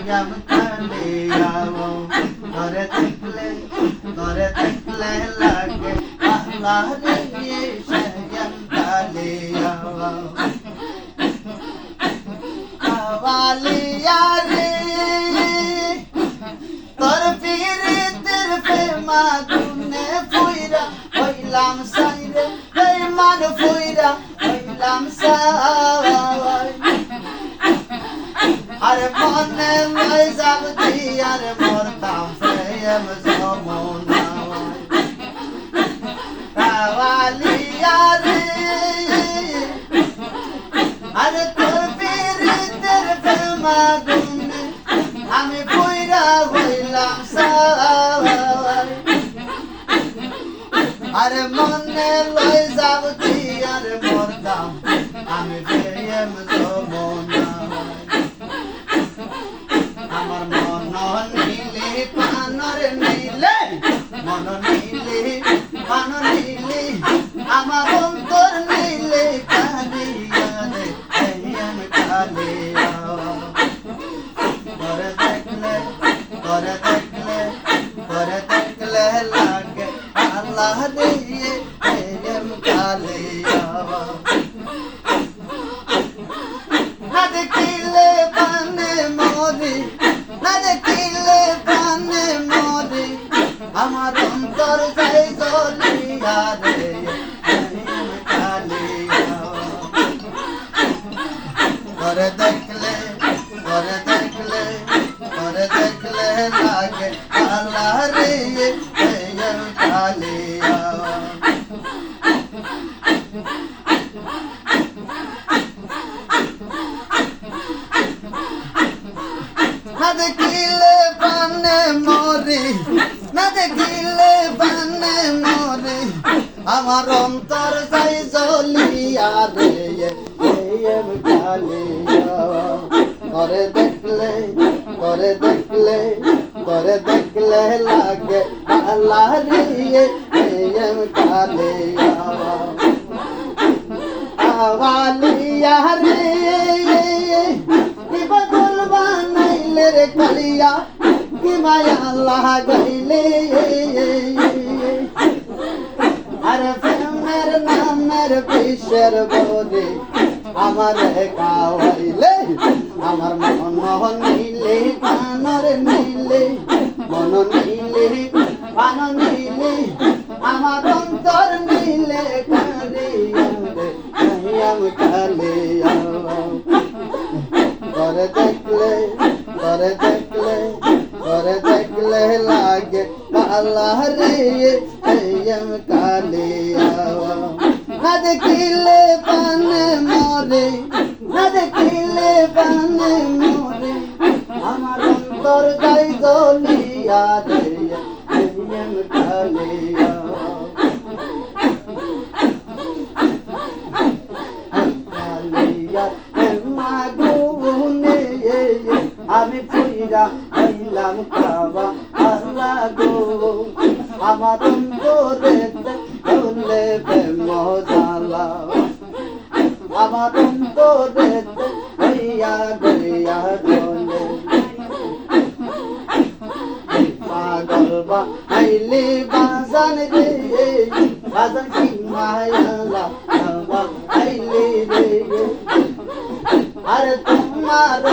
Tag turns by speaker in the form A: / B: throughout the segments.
A: আম কালিয়াও করে দেখলে লাগে আল্লাহ রে আম কালিয়াও কাওয়ালিয়া রে তোর পীরিতের প্রেমা গুনে ফুইরা হইলাম সাইরে বেঈমান ফুইরা হইলাম সাই আরে মনে লই যাব দি আরে মরতাম প্রেম যমুনা কাওয়ালিয়া রে আরে তোর পীরিতের প্রেমা গুনে আমি ফুইরা হইলাম সাই আরে মনে লই যাব দি আরে মরতাম আমি প্রেম যমুনা আমার মন নীলে পানর নীলে মন নীলে পান নীলে আমার অন্তর নীলে কালিয়া রে আমি কালিয়া করে দেখলে লাগে আল্লাহ রে আমি কালিয়া না দেখিলে পানে মরি না দেখিলে পানে মরি আমার অন্তর যাই জ্বলিয়া রে আমি কালিয়া করে দেখলে লাগে আল্লাহ রে আমি কালিয়া না দেখিলে পানে মরি না দেখিলে পানে মরি আমার অন্তর যাই জ্বলিয়া রে আমি কালিয়া করে দেখলে লাগে আল্লাহ রে আমি কালিয়া কাওয়ালিয়া রে কি বদল বানাইলে রে কালিয়া কি মায়া আল্লাহ গাইলে আরে প্রেমের নামের বিষের বরে আমার কাওয়াইলে আমার মন নীলে পানর নীলে মন নীলে পান নীলে আমার অন্তর নীলে কালিয়া রে আমি কালিয়া করে দেখলে লাগে আল্লাহ রে আমি কালিয়া না দেখিলে পানে মরে না দেখিলে পানে মরে আমার অন্তর যাই জ্বলিয়া রে আমি কালিয়া আমি ফুইরা হইলাম কাবা আল্লাহ গো আমার অন্তরে ধরলে মজালা আমার অন্তরে হইয়া গইয়া গলে পাগল বা আইলে বাজান রে বাজান কি মায়ালা আইলে রে আরে তোমার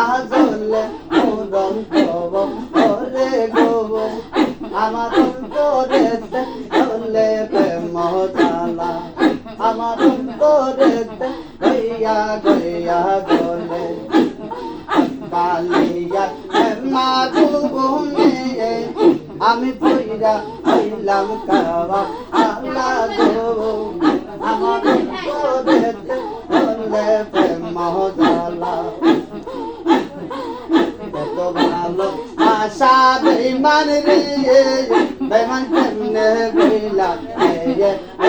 A: আজলে মোরন গব ওরে গব আমার অন্তরে চলে প্রেম জালা আমার অন্তরে গইয়া গলে কালিয়া মাগুনে আমি পইরা হইলাম কাবা আল্লাহ গো আমার অন্তরে চলে প্রেম জালা কত ভালো আশা বেঈমান রে বেঈমান কেমনে গইলা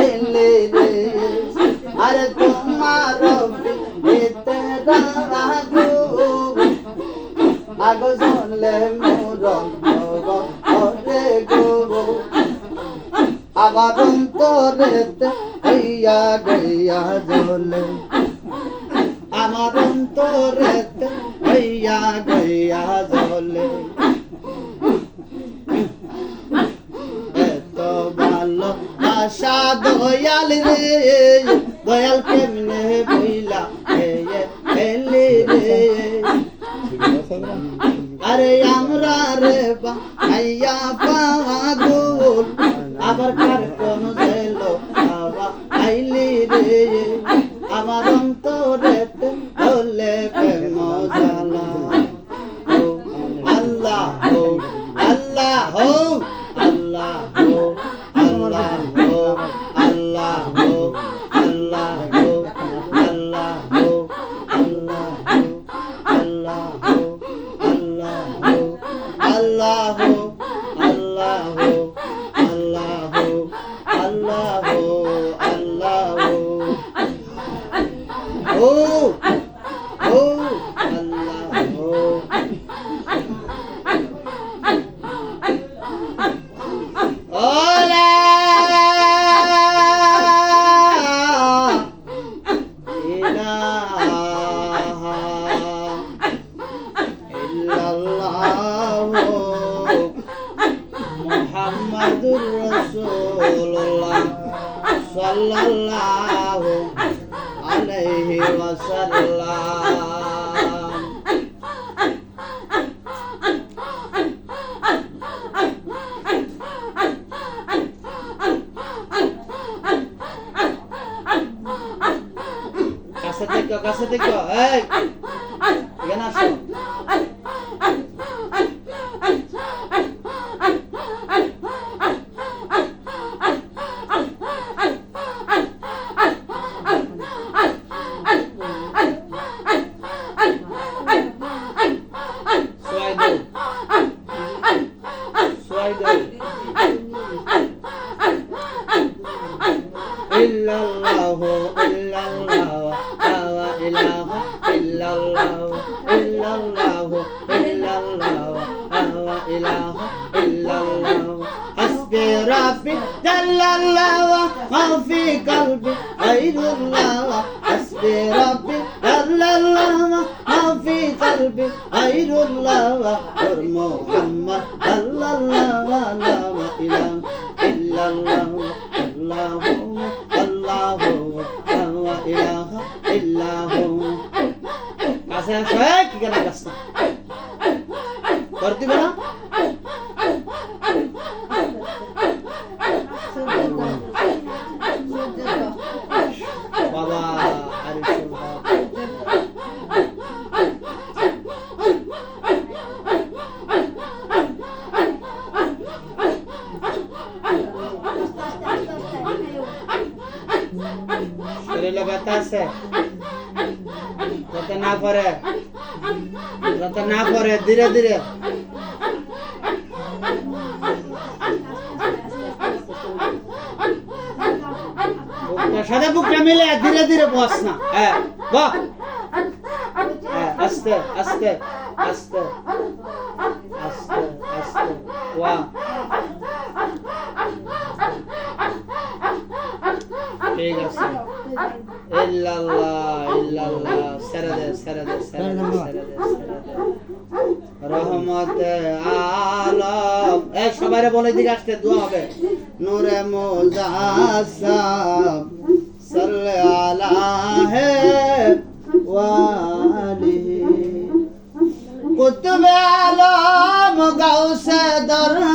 A: এলে রে আরে তোমার ভিতে রাগু আগো জলে মোরন ওরে গো আবার অন্তরে হইয়া গইয়া জলে আমার অন্তরেতে হইয়া গইয়া জ্বলে এত ভালো আশা দয়াল রে দয়াল কেমনে বইলা এলি রে আরে আমরা রে ভাইয়া পাগল আবার কার কোন জেল বাবা আইলি রে আমার অন্তরেতে হলে প্রেম জ্বালা ও আল্লাহ হো আল্লাহ হো আল্লাহ হো আল্লাহ হো আল্লাহ হো আল্লাহ হো আল্লাহ হো আল্লাহ হো আল্লাহ হো আল্লাহ হো আল্লাহ হো আল্লাহ হো আল্লাহ হো আল্লাহ হো আল্লাহ হো ও ও আল্লাহ হো ওলা ইলাহা ইল্লাল্লাহু মুহাম্মাদুর রাসূলুল্লাহ সাল্লাল্লাহু আলাইহি ওয়াসাল্লাম কাছে থেকে এই এখানে আসো illallahu illallahu la ilaha illallahu illallahu illallahu la ilaha illallahu hasbi rabbi jallallahu ma fi qalbi ghayrullah hasbi rabbi jallallahu ma fi qalbi ghayrullah muhammad sallallahu la ilaha illallahu Allahu Allahu la ilaha illahu কাছে আসো কি গান গাছ না করতে বলা বাবা আরে শরীরে ব্যথা আছে যাতে না পড়ে ধীরে ধীরে সাদা বুকটা মিলে ধীরে ধীরে বস না হ্যাঁ বাহ আস্তে আস্তে আস্তে আস্তে আস্তে ওয়া ঠিক আছে ইল্লাল্লাহ ইল্লাল্লাহ সারাদে রহমতে আলম এই সবাইরে বলে দিকে আসতে দোয়া হবে নূরে মুজাসসাম সাল্লি আলা হে ওয়ালিহি কুতুবে আলম